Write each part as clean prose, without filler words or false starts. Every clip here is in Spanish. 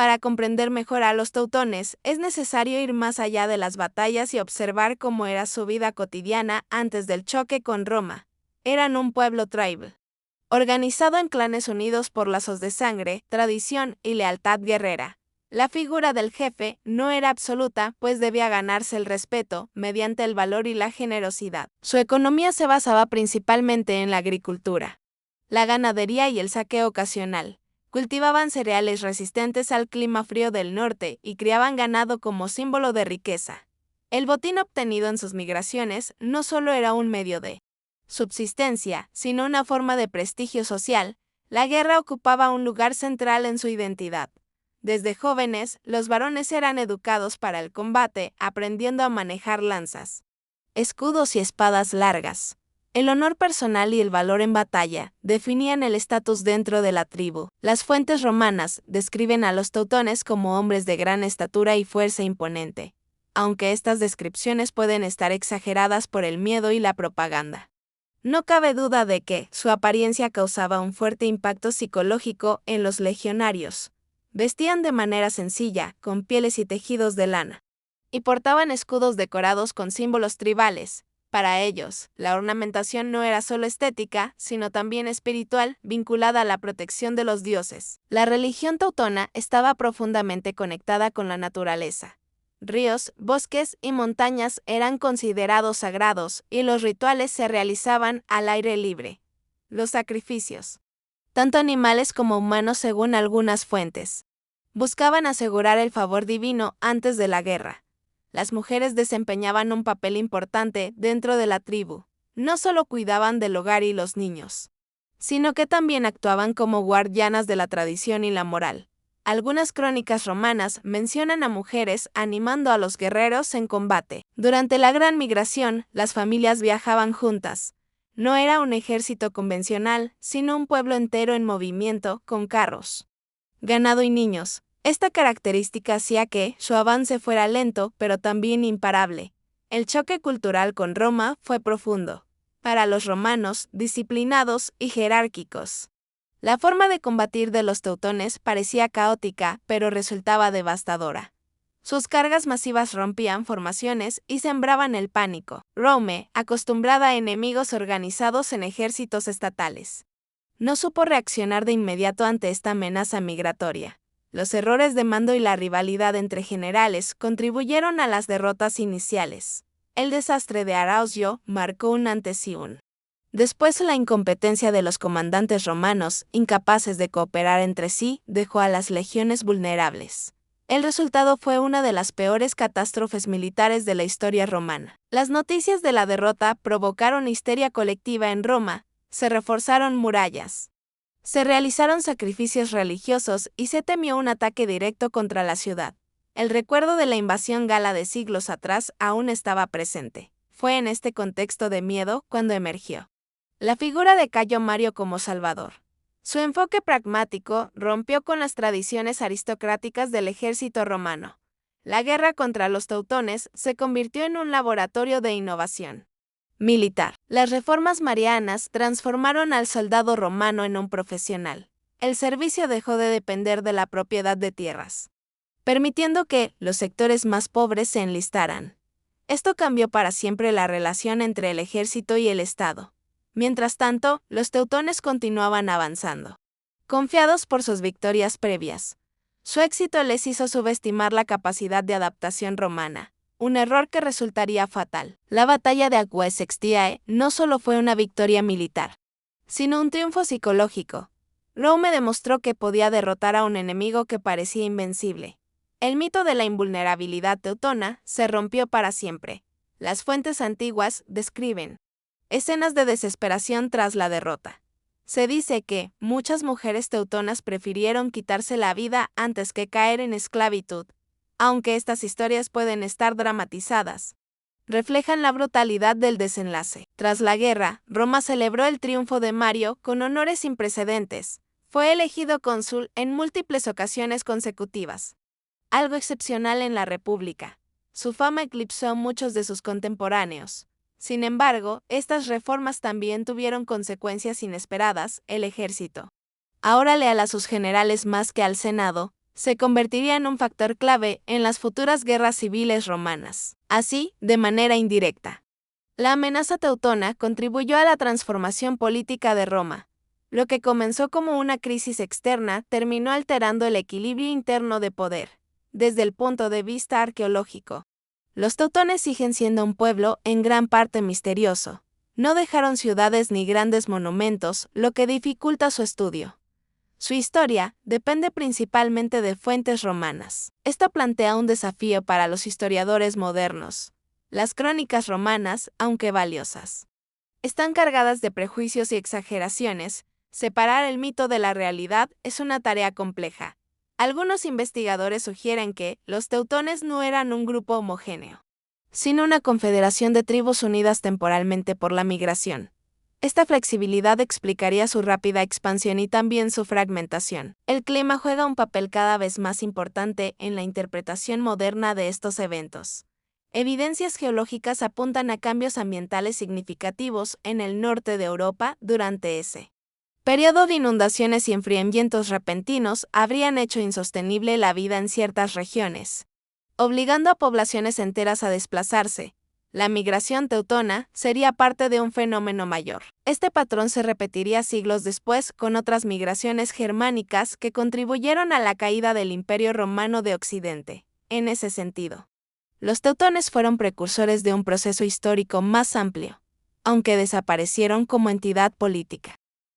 Para comprender mejor a los teutones, es necesario ir más allá de las batallas y observar cómo era su vida cotidiana antes del choque con Roma. Eran un pueblo tribal, organizado en clanes unidos por lazos de sangre, tradición y lealtad guerrera. La figura del jefe no era absoluta, pues debía ganarse el respeto mediante el valor y la generosidad. Su economía se basaba principalmente en la agricultura, la ganadería y el saqueo ocasional. Cultivaban cereales resistentes al clima frío del norte y criaban ganado como símbolo de riqueza. El botín obtenido en sus migraciones no solo era un medio de subsistencia, sino una forma de prestigio social. La guerra ocupaba un lugar central en su identidad. Desde jóvenes, los varones eran educados para el combate, aprendiendo a manejar lanzas, escudos y espadas largas. El honor personal y el valor en batalla definían el estatus dentro de la tribu. Las fuentes romanas describen a los teutones como hombres de gran estatura y fuerza imponente, aunque estas descripciones pueden estar exageradas por el miedo y la propaganda. No cabe duda de que su apariencia causaba un fuerte impacto psicológico en los legionarios. Vestían de manera sencilla, con pieles y tejidos de lana, y portaban escudos decorados con símbolos tribales. Para ellos, la ornamentación no era solo estética, sino también espiritual, vinculada a la protección de los dioses. La religión teutona estaba profundamente conectada con la naturaleza. Ríos, bosques y montañas eran considerados sagrados, y los rituales se realizaban al aire libre. Los sacrificios, tanto animales como humanos según algunas fuentes, buscaban asegurar el favor divino antes de la guerra. Las mujeres desempeñaban un papel importante dentro de la tribu. No solo cuidaban del hogar y los niños, sino que también actuaban como guardianas de la tradición y la moral. Algunas crónicas romanas mencionan a mujeres animando a los guerreros en combate. Durante la Gran Migración, las familias viajaban juntas. No era un ejército convencional, sino un pueblo entero en movimiento, con carros, ganado y niños. Esta característica hacía que su avance fuera lento, pero también imparable. El choque cultural con Roma fue profundo. Para los romanos, disciplinados y jerárquicos, la forma de combatir de los teutones parecía caótica, pero resultaba devastadora. Sus cargas masivas rompían formaciones y sembraban el pánico. Rome, acostumbrada a enemigos organizados en ejércitos estatales, no supo reaccionar de inmediato ante esta amenaza migratoria. Los errores de mando y la rivalidad entre generales contribuyeron a las derrotas iniciales. El desastre de Arausio marcó un antes y un después. La incompetencia de los comandantes romanos, incapaces de cooperar entre sí, dejó a las legiones vulnerables. El resultado fue una de las peores catástrofes militares de la historia romana. Las noticias de la derrota provocaron histeria colectiva en Roma, se reforzaron murallas, se realizaron sacrificios religiosos y se temió un ataque directo contra la ciudad. El recuerdo de la invasión gala de siglos atrás aún estaba presente. Fue en este contexto de miedo cuando emergió la figura de Cayo Mario como salvador. Su enfoque pragmático rompió con las tradiciones aristocráticas del ejército romano. La guerra contra los teutones se convirtió en un laboratorio de innovación militar. Las reformas marianas transformaron al soldado romano en un profesional. El servicio dejó de depender de la propiedad de tierras, permitiendo que los sectores más pobres se enlistaran. Esto cambió para siempre la relación entre el ejército y el Estado. Mientras tanto, los teutones continuaban avanzando, confiados por sus victorias previas. Su éxito les hizo subestimar la capacidad de adaptación romana, un error que resultaría fatal. La batalla de Aquae Sextiae no solo fue una victoria militar, sino un triunfo psicológico. Rome demostró que podía derrotar a un enemigo que parecía invencible. El mito de la invulnerabilidad teutona se rompió para siempre. Las fuentes antiguas describen escenas de desesperación tras la derrota. Se dice que muchas mujeres teutonas prefirieron quitarse la vida antes que caer en esclavitud. Aunque estas historias pueden estar dramatizadas, reflejan la brutalidad del desenlace. Tras la guerra, Roma celebró el triunfo de Mario con honores sin precedentes. Fue elegido cónsul en múltiples ocasiones consecutivas, algo excepcional en la República. Su fama eclipsó a muchos de sus contemporáneos. Sin embargo, estas reformas también tuvieron consecuencias inesperadas. El ejército, ahora leal a sus generales más que al Senado, se convertiría en un factor clave en las futuras guerras civiles romanas. Así, de manera indirecta, la amenaza teutona contribuyó a la transformación política de Roma. Lo que comenzó como una crisis externa terminó alterando el equilibrio interno de poder. Desde el punto de vista arqueológico, los teutones siguen siendo un pueblo en gran parte misterioso. No dejaron ciudades ni grandes monumentos, lo que dificulta su estudio. Su historia depende principalmente de fuentes romanas. Esto plantea un desafío para los historiadores modernos. Las crónicas romanas, aunque valiosas, están cargadas de prejuicios y exageraciones. Separar el mito de la realidad es una tarea compleja. Algunos investigadores sugieren que los teutones no eran un grupo homogéneo, sino una confederación de tribus unidas temporalmente por la migración. Esta flexibilidad explicaría su rápida expansión y también su fragmentación. El clima juega un papel cada vez más importante en la interpretación moderna de estos eventos. Evidencias geológicas apuntan a cambios ambientales significativos en el norte de Europa durante ese periodo de inundaciones y enfriamientos repentinos habrían hecho insostenible la vida en ciertas regiones, obligando a poblaciones enteras a desplazarse. La migración teutona sería parte de un fenómeno mayor. Este patrón se repetiría siglos después con otras migraciones germánicas que contribuyeron a la caída del Imperio Romano de Occidente. En ese sentido, los teutones fueron precursores de un proceso histórico más amplio, aunque desaparecieron como entidad política.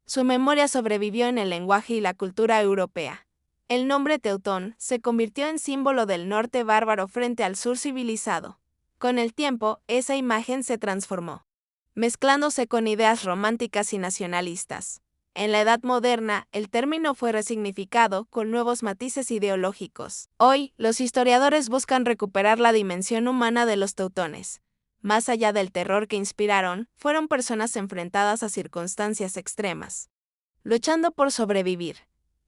Su memoria sobrevivió en el lenguaje y la cultura europea. El nombre teutón se convirtió en símbolo del norte bárbaro frente al sur civilizado. Con el tiempo, esa imagen se transformó, mezclándose con ideas románticas y nacionalistas. En la Edad Moderna, el término fue resignificado con nuevos matices ideológicos. Hoy, los historiadores buscan recuperar la dimensión humana de los teutones. Más allá del terror que inspiraron, fueron personas enfrentadas a circunstancias extremas, luchando por sobrevivir.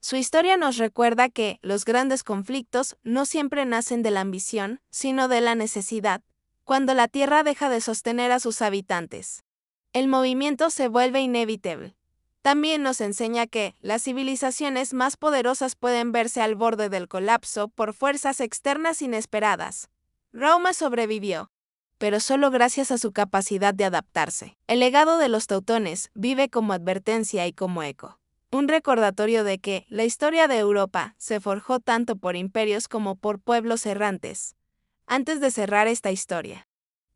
Su historia nos recuerda que los grandes conflictos no siempre nacen de la ambición, sino de la necesidad, cuando la tierra deja de sostener a sus habitantes. El movimiento se vuelve inevitable. También nos enseña que las civilizaciones más poderosas pueden verse al borde del colapso por fuerzas externas inesperadas. Roma sobrevivió, pero solo gracias a su capacidad de adaptarse. El legado de los teutones vive como advertencia y como eco. Un recordatorio de que la historia de Europa se forjó tanto por imperios como por pueblos errantes. Antes de cerrar esta historia,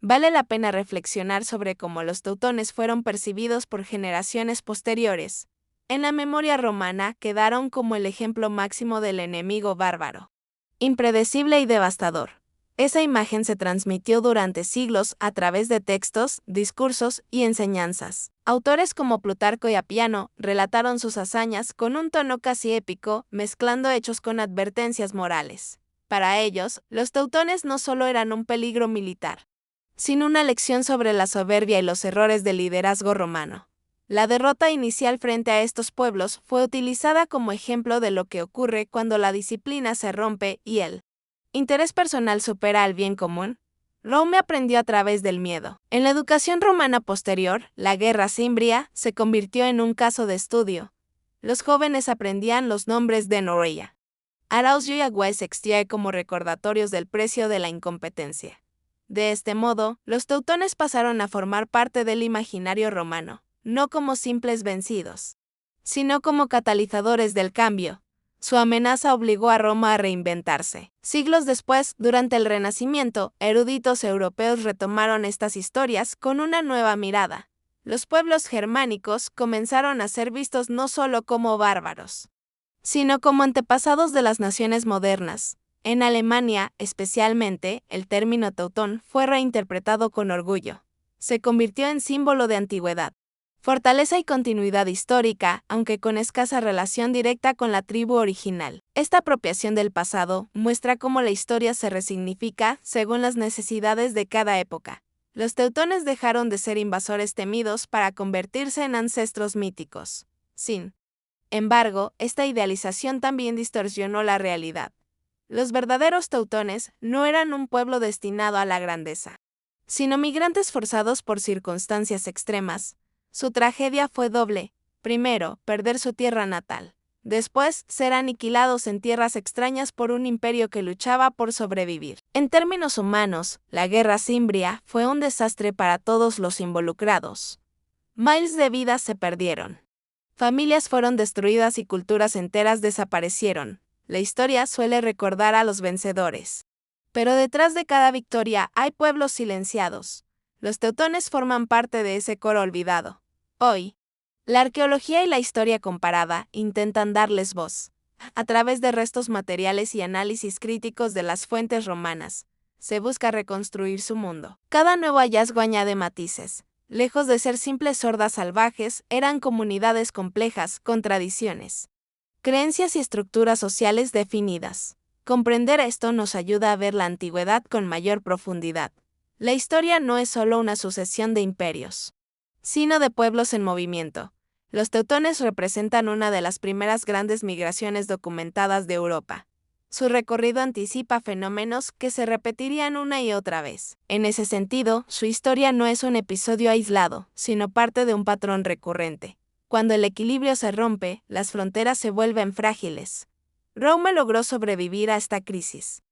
vale la pena reflexionar sobre cómo los teutones fueron percibidos por generaciones posteriores. En la memoria romana quedaron como el ejemplo máximo del enemigo bárbaro, impredecible y devastador. Esa imagen se transmitió durante siglos a través de textos, discursos y enseñanzas. Autores como Plutarco y Apiano relataron sus hazañas con un tono casi épico, mezclando hechos con advertencias morales. Para ellos, los teutones no solo eran un peligro militar, sino una lección sobre la soberbia y los errores del liderazgo romano. La derrota inicial frente a estos pueblos fue utilizada como ejemplo de lo que ocurre cuando la disciplina se rompe y el interés personal supera al bien común. Roma aprendió a través del miedo. En la educación romana posterior, la guerra cimbria se convirtió en un caso de estudio. Los jóvenes aprendían los nombres de Noreia, Arauzio y Agüez como recordatorios del precio de la incompetencia. De este modo, los teutones pasaron a formar parte del imaginario romano, no como simples vencidos, sino como catalizadores del cambio. Su amenaza obligó a Roma a reinventarse. Siglos después, durante el Renacimiento, eruditos europeos retomaron estas historias con una nueva mirada. Los pueblos germánicos comenzaron a ser vistos no solo como bárbaros, sino como antepasados de las naciones modernas. En Alemania, especialmente, el término teutón fue reinterpretado con orgullo. Se convirtió en símbolo de antigüedad, fortaleza y continuidad histórica, aunque con escasa relación directa con la tribu original. Esta apropiación del pasado muestra cómo la historia se resignifica según las necesidades de cada época. Los teutones dejaron de ser invasores temidos para convertirse en ancestros míticos. Sin embargo, esta idealización también distorsionó la realidad. Los verdaderos teutones no eran un pueblo destinado a la grandeza, sino migrantes forzados por circunstancias extremas. Su tragedia fue doble. Primero, perder su tierra natal. después ser aniquilados en tierras extrañas por un imperio que luchaba por sobrevivir. En términos humanos, la guerra cimbria fue un desastre para todos los involucrados. Miles de vidas se perdieron. Familias fueron destruidas y culturas enteras desaparecieron. La historia suele recordar a los vencedores. Pero detrás de cada victoria hay pueblos silenciados. Los teutones forman parte de ese coro olvidado. Hoy, la arqueología y la historia comparada intentan darles voz. A través de restos materiales y análisis críticos de las fuentes romanas, se busca reconstruir su mundo. Cada nuevo hallazgo añade matices. Lejos de ser simples hordas salvajes, eran comunidades complejas, con tradiciones, creencias y estructuras sociales definidas. Comprender esto nos ayuda a ver la antigüedad con mayor profundidad. La historia no es solo una sucesión de imperios, sino de pueblos en movimiento. Los teutones representan una de las primeras grandes migraciones documentadas de Europa. Su recorrido anticipa fenómenos que se repetirían una y otra vez. En ese sentido, su historia no es un episodio aislado, sino parte de un patrón recurrente. Cuando el equilibrio se rompe, las fronteras se vuelven frágiles. Roma logró sobrevivir a esta crisis,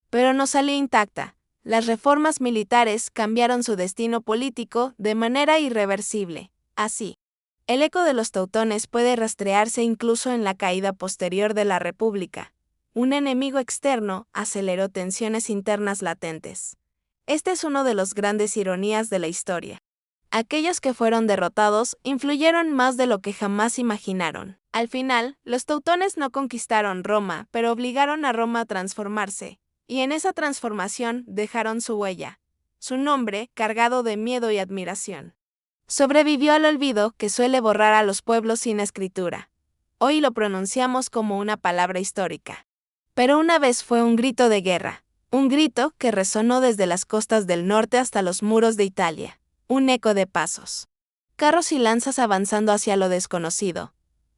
pero no salió intacta. Las reformas militares cambiaron su destino político de manera irreversible. Así, el eco de los teutones puede rastrearse incluso en la caída posterior de la República. Un enemigo externo aceleró tensiones internas latentes. Este es uno de los grandes ironías de la historia. Aquellos que fueron derrotados influyeron más de lo que jamás imaginaron. Al final, los teutones no conquistaron Roma, pero obligaron a Roma a transformarse, y en esa transformación dejaron su huella, su nombre cargado de miedo y admiración. Sobrevivió al olvido que suele borrar a los pueblos sin escritura. Hoy lo pronunciamos como una palabra histórica. Pero una vez fue un grito de guerra, un grito que resonó desde las costas del norte hasta los muros de Italia, un eco de pasos, carros y lanzas avanzando hacia lo desconocido.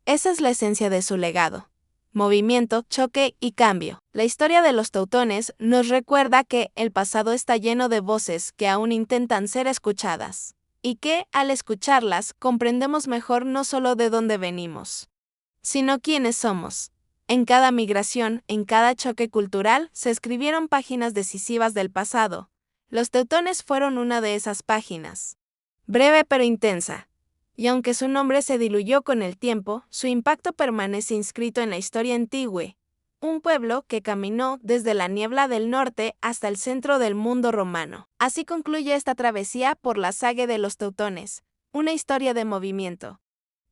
Esa es la esencia de su legado. Movimiento, choque y cambio. La historia de los teutones nos recuerda que el pasado está lleno de voces que aún intentan ser escuchadas, y que, al escucharlas, comprendemos mejor no solo de dónde venimos, sino quiénes somos. En cada migración, en cada choque cultural, se escribieron páginas decisivas del pasado. Los teutones fueron una de esas páginas. Breve pero intensa. Y aunque su nombre se diluyó con el tiempo, su impacto permanece inscrito en la historia antigua. Un pueblo que caminó desde la niebla del norte hasta el centro del mundo romano. Así concluye esta travesía por la saga de los teutones, una historia de movimiento,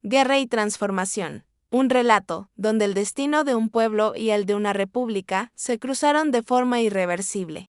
guerra y transformación. Un relato donde el destino de un pueblo y el de una república se cruzaron de forma irreversible.